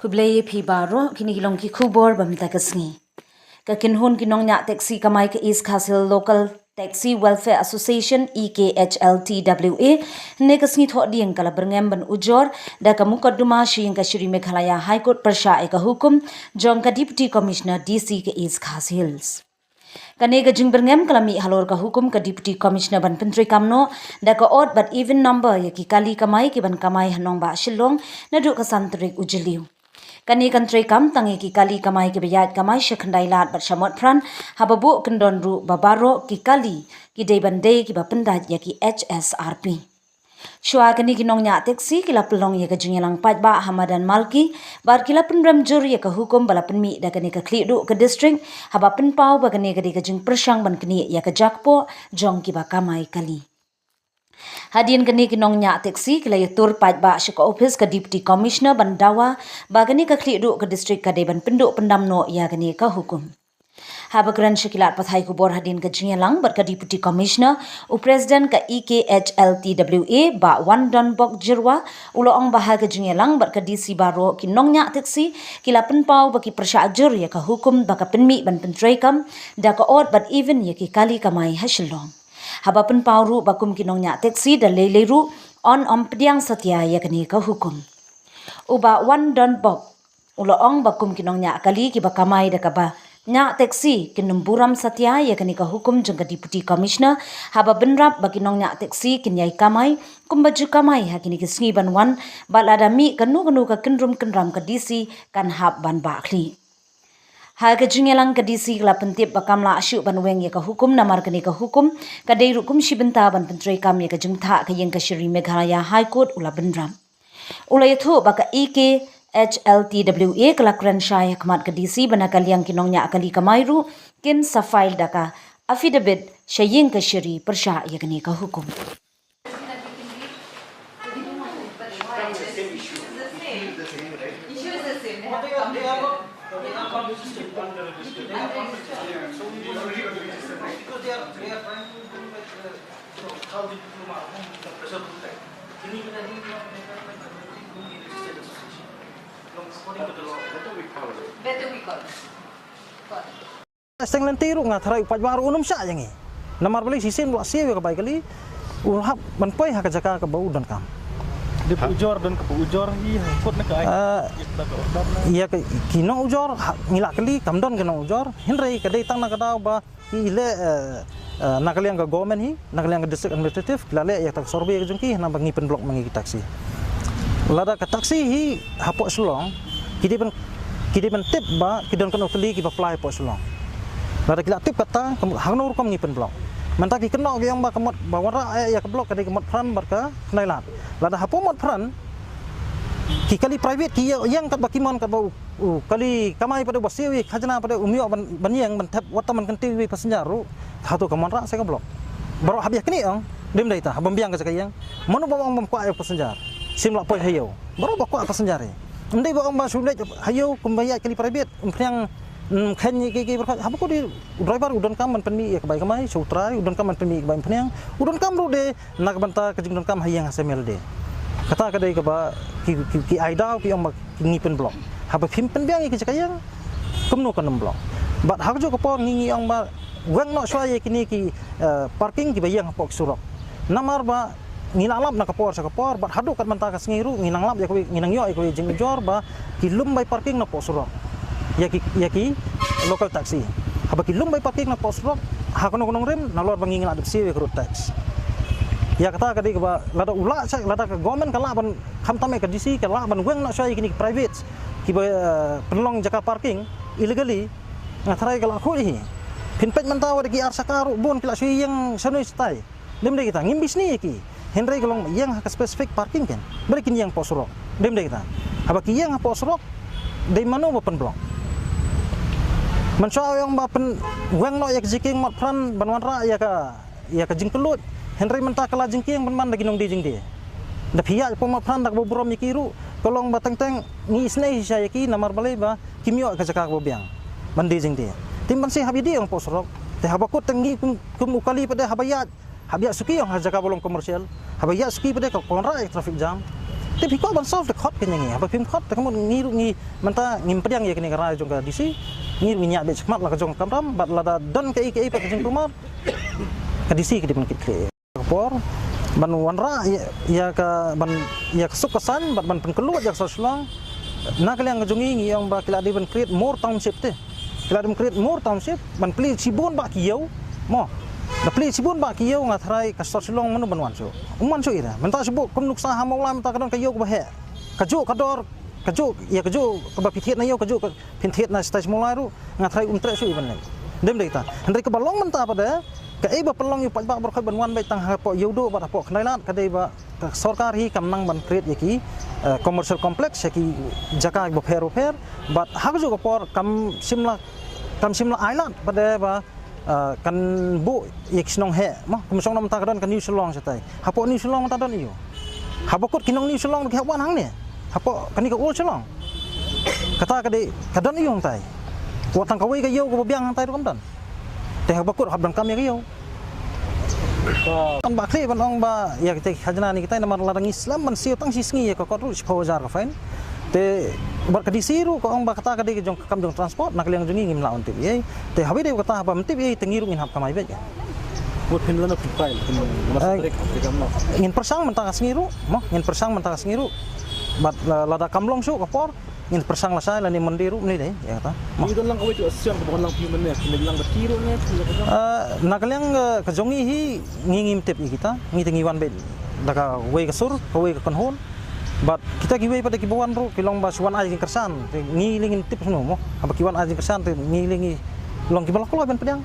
Kublai phi baro kini kilong ki khubor bamta kasngi. Ka kinhun kinong nya taxi kamai ka East Castle Local Taxi Welfare Association EKHLTWA ne kasngi tho dieng kala berngem ban ujor da ka mukadduma shing ka Shri Meghalaya High Court persha ka hukum jong ka Deputy Commissioner DC ka East Khas Hills. Kane ka jing berngem kala mi halor ka hukum ka Deputy Commissioner ban Pentri Kamno da ka odd but even number ya ki kali kamai ki ban kamai hanong ba shilong na du ka santrik ujiliu. Kani kantri kam tangi ki kali kamai ki bayat kamai shekhandai lat bat shamot pran hababu kendon ru babaro ki kali ki day bandai ki bapendat ya ki HSRP. Shua kani ki nong nya taxi ki la pelong ya ka jingelang patba Hamadan Malki bar ki la penram jur ya ka hukum bala penmi da kani ka klidu ke district haba penpau ba kani ka jing persang ban kani ya ka jakpo jong ki ba kamai kali. Hadian kini kinong nya taxi kila yatur patba shika office ka Deputy Commissioner bandawa bagani ka klidu ka district ka deban penduk pendamno ya kini ka hukum. Habagran shikilat pathai kubor hadian ka jingelang bar ka Deputy Commissioner u President ka EKHLTWA ba Wan Don Bok Jirwa uloong bahag ka jingelang bar ka DC baro kinong nya taxi kila penpau baki persya ajur ya ka hukum baka penmi ban pentraikam da ka odd but even ya ki kali kamai hasilong. Haba penpau bakum kinong nya taxi da leiru on pediang satya ya kani ka hukum. Uba Wan Don Bok uloong bakum kinong nya kali ki bakamai da ka ba nya taxi kinumburam satya ya kani ka hukum jeng ka Deputy Commissioner haba benrap bagi nong nya taxi kinyai kamai kumbaju kamai ha kini kisngi ban wan balada mi kanu ka kendrum kendram ka DC kan hab ban bakli. Ha ka jingelang ka DC kala pentip bakamla asyu ban weng ya ka hukum namar kani ka hukum ka dei rukum shibenta ban pentrai kam ya ka jengtha ka yang ka Shri Meghalaya High Court ula benram. Ula yathu baka EKHLTWA kala Kranshai Hakmat ka DC banakal yang kinong nya akali kamairu kin sa file daka affidavit syaying ka Shri persya ya kani ka hukum. Seng lentiru ngatarai upat baru unum syak jangi. Namar balik sisim luak siya ka baik kali. Ulhap manpoi hak jaka ka bau dan kam. Di ujor dan ke ujor iya ikut nak ai. Iya ke kinong ujor ngilak kali kamdon kinong ujor. Henry kadai tang nak daw ba ile nakali yang ke government hi, nakali yang ke district administrative lale ya tak survey ke jungki na bangi pen blok mangi taksi. Lada ke taksi hi hapok sulong kidi ben tip ba kidon kan utli ki apply hapok sulong. Lada kila tip kata hangnur kam ngi pen blok. Mentaki kenok yang ba kemot bawara ya ke blok kadai kemot pran barka nailat. Lada hapomot pran ki kali private ki yang kat bakimon kat bau kali kamai pada basiwi khajana pada umio ban yang ban tap wataman kan TV pasenjaru hatu kamonra saya ke blok. Baru habis kini ong dim daita habam biang ka sakayang. Manu bawang bam kwa pasenjar. Sim lak poi hayo. Baru bakwa pasenjare. Ndai bawang ba sulit hayo kumbayat kali private yang khen ki berkat haba ko di driver udon kam man penmi ka bai kamai sutrai udon kam man penmi ka bai penang udon kam ru de nak banta ka udon kam hayang hasemel de kata ka dei ka ba ki aida ki om ngi pen blok haba phim pen biang ki sakayang kumno kan blok bat hak jo ka por ngi ong ba wang no swaya kini ki parking ki bayang pok surok namar ba ngilalap nak kapor sa kapor bat hadu kat manta ka sengiru nginanglap ya ko nginang yo ko jing jor ba ki lumbay parking na pok surok yaki local taxi haba ki lumbay parking na pos rock ha kono rem nalor bangi ngila adopsi we road tax ya kata kadi ba lada ula sa lada ka government kala ban khamtame ka DC kala ban weng na sai kini private ki ba penlong jaka parking illegally ngatrai kala ko hi pinpet mantawa ki ar sakaru bon kila sui yang sanoi stai dem de kita ngimbis ni ki henry golong yang ka specific parking kan berikin yang pos rock dem de kita haba ki yang pos rock de mano ba penblok Mansyaw yang bapen weng no yak jiking mat pran banwanra ya ka jingkelut Henry mentah kala jingking ban lagi nong di jing dia da pihak po mat pran dak boburom yikiru kolong bateng teng ngi isnei saya ki namar balai ba kimyo ka jaka bobiang ban di jing dia timban si habidi ang posrok te habakut tengi kum ukali pada habayat suki yang jaka bolong komersial habayat suki pada konra traffic jam Tapi kau ban solve the code kan yang apa pim code kamu ngi menta ngimpediang ya kini kara jong ka DC ngi minyak be cekmat lah ka jong kamram bat lada don ke pak jong rumah ka DC ke dipen kit por ban wanra ya ka ban ya kesuk kesan bat ban penkeluat jak soslang nak yang jongi ngi yang ba kila ban create more township te kila ban create more township ban pli cibon ba kiyau mo da pli cibon ba kiyau ngatrai ka soslang manu ban wanso umman so ira menta sebut kum nuksa hamau lam ta kadon kayau ba he kajo kador kajo ya kajo ka ba pithet na yo kajo ka pithet na stage mulai ru ngatrai umtre so iban dem deita hendai ka balong menta pada ka e ba pelong yu pa ba berkhoi ban wan bai tang ha po yodo ba po khnailat ka dei ba sarkar hi kamnang ban create yaki commercial complex yaki jaka ba pher but hak jo ka por kam simla island pada ba kan bu yek snong he mah kumsong nam ta kadon kan new selong satai hapo new selong ta don iyo habokot kinong new selong ke wan hang ne hapo kan ka ul selong kata ka de kadon iyo tai watang kawai ka yo ko biang tai rom dan teh habokot habdan kam ya yo kan bakli ban ong ba ya kita hajna ni kita namar larang Islam man siu tang sisngi ya ko ko jar ka fain te bar kadisiru ko ong ba kata ka de jong kam jong transport nak liang jongi ngim la on tip ye te habi de kata ba mtip ye tengiru ngin hap kamai be buat pinlan of file masuk kamno ngin persang mentang asngiru mo ngin persang mentang asngiru bat lada kamlong su kapor ngin persang la sai la ni mendiru ni de ya kata mo idon lang kawai tu asyam ko lang pimen ne kinilang batiro ne nak liang ka jongi hi ngingim tip kita ngi tengiwan be daga we ka sur ka we ka konhon but kita giwe pada kibuan ro kilong basuan ajing kersan ngilingin tip semua mo apa kiwan ajing kersan ngilingi long kibal ko ben pedang